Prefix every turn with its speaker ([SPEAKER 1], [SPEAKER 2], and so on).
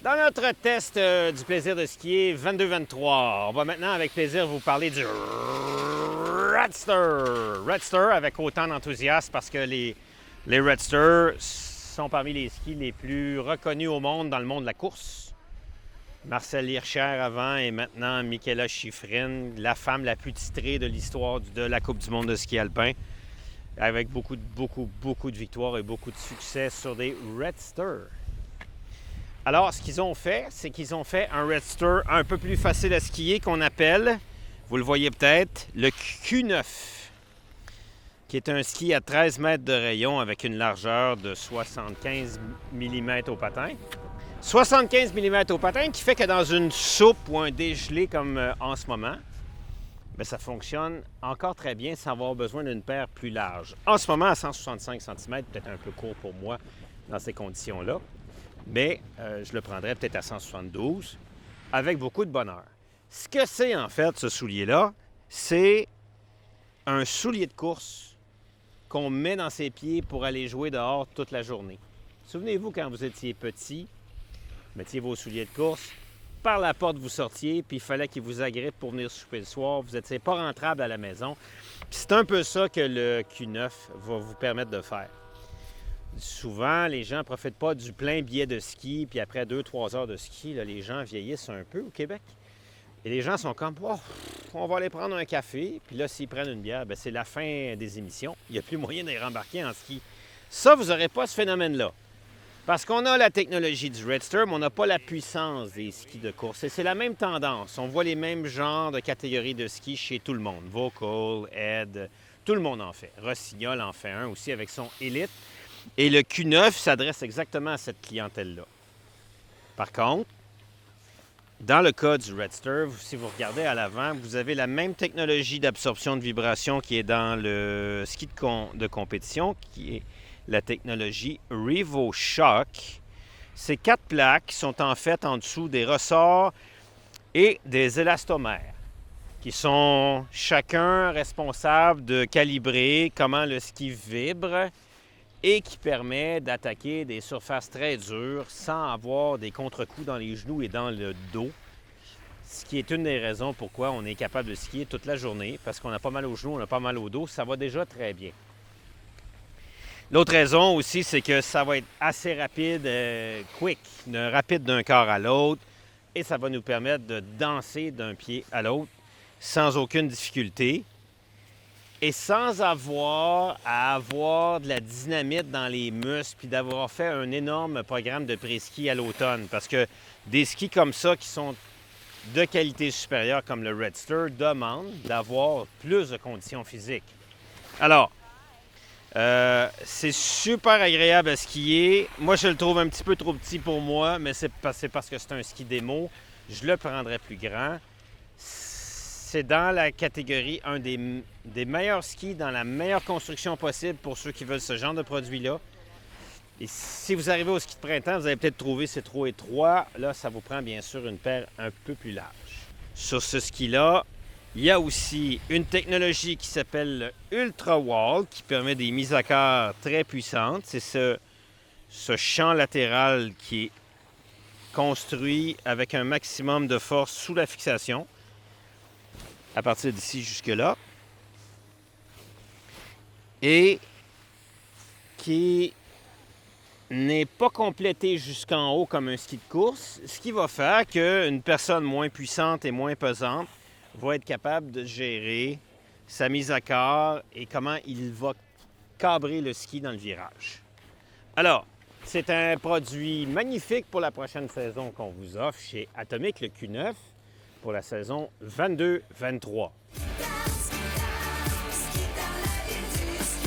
[SPEAKER 1] Dans notre test du plaisir de skier 22-23, on va maintenant avec plaisir vous parler du Redster. Redster avec autant d'enthousiasme parce que les Redster sont parmi les skis les plus reconnus au monde dans le monde de la course. Marcel Hirscher avant et maintenant Mikaela Shiffrin, la femme la plus titrée de l'histoire de la Coupe du monde de ski alpin, avec beaucoup de victoires et beaucoup de succès sur des Redster. Alors, ce qu'ils ont fait, c'est qu'ils ont fait un Redster un peu plus facile à skier qu'on appelle, vous le voyez peut-être, le Q9, qui est un ski à 13 mètres de rayon avec une largeur de 75 mm au patin. 75 mm au patin qui fait que dans une soupe ou un dégelé comme en ce moment, bien, ça fonctionne encore très bien sans avoir besoin d'une paire plus large. En ce moment, à 165 cm, peut-être un peu court pour moi dans ces conditions-là. Mais je le prendrais peut-être à 172 avec beaucoup de bonheur. Ce que c'est en fait, ce soulier-là, c'est un soulier de course qu'on met dans ses pieds pour aller jouer dehors toute la journée. Souvenez-vous quand vous étiez petit, vous mettiez vos souliers de course, par la porte vous sortiez, puis il fallait qu'ils vous agrippent pour venir souper le soir. Vous n'étiez pas rentrable à la maison. Puis c'est un peu ça que le Q9 va vous permettre de faire. Souvent, les gens ne profitent pas du plein billet de ski, puis après 2-3 heures de ski, là, les gens vieillissent un peu au Québec. Et les gens sont comme, oh, on va aller prendre un café, puis là, s'ils prennent une bière, bien, c'est la fin des émissions. Il n'y a plus moyen d'y rembarquer en ski. Ça, vous n'aurez pas ce phénomène-là. Parce qu'on a la technologie du Redster, mais on n'a pas la puissance des skis de course. Et c'est la même tendance. On voit les mêmes genres de catégories de ski chez tout le monde. Volkl, Ed, tout le monde en fait. Rossignol en fait un aussi avec son Elite. Et le Q9 s'adresse exactement à cette clientèle-là. Par contre, dans le cas du Redster, si vous regardez à l'avant, vous avez la même technologie d'absorption de vibration qui est dans le ski de compétition, qui est la technologie RevoShock. Ces 4 plaques sont en fait en dessous des ressorts et des élastomères, qui sont chacun responsable de calibrer comment le ski vibre et qui permet d'attaquer des surfaces très dures sans avoir des contre-coups dans les genoux et dans le dos. Ce qui est une des raisons pourquoi on est capable de skier toute la journée, parce qu'on n'a pas mal aux genoux, on n'a pas mal au dos, ça va déjà très bien. L'autre raison aussi, c'est que ça va être assez rapide, quick, rapide d'un corps à l'autre, et ça va nous permettre de danser d'un pied à l'autre sans aucune difficulté. Et sans avoir à avoir de la dynamite dans les muscles puis d'avoir fait un énorme programme de pré-ski à l'automne. Parce que des skis comme ça qui sont de qualité supérieure comme le Redster demandent d'avoir plus de conditions physiques. Alors, c'est super agréable à skier. Moi, je le trouve un petit peu trop petit pour moi, mais c'est parce que c'est un ski démo. Je le prendrais plus grand. C'est dans la catégorie un des meilleurs skis dans la meilleure construction possible pour ceux qui veulent ce genre de produit-là. Et si vous arrivez au ski de printemps, vous allez peut-être trouver c'est trop étroit. Là, ça vous prend bien sûr une paire un peu plus large. Sur ce ski-là, il y a aussi une technologie qui s'appelle le Ultra Wall qui permet des mises à quart très puissantes. C'est ce champ latéral qui est construit avec un maximum de force sous la fixation. À partir d'ici jusque-là, et qui n'est pas complété jusqu'en haut comme un ski de course, ce qui va faire qu'une personne moins puissante et moins pesante va être capable de gérer sa mise à quart et comment il va cabrer le ski dans le virage. Alors, c'est un produit magnifique pour la prochaine saison qu'on vous offre chez Atomic, le Q9, pour la saison 22-23.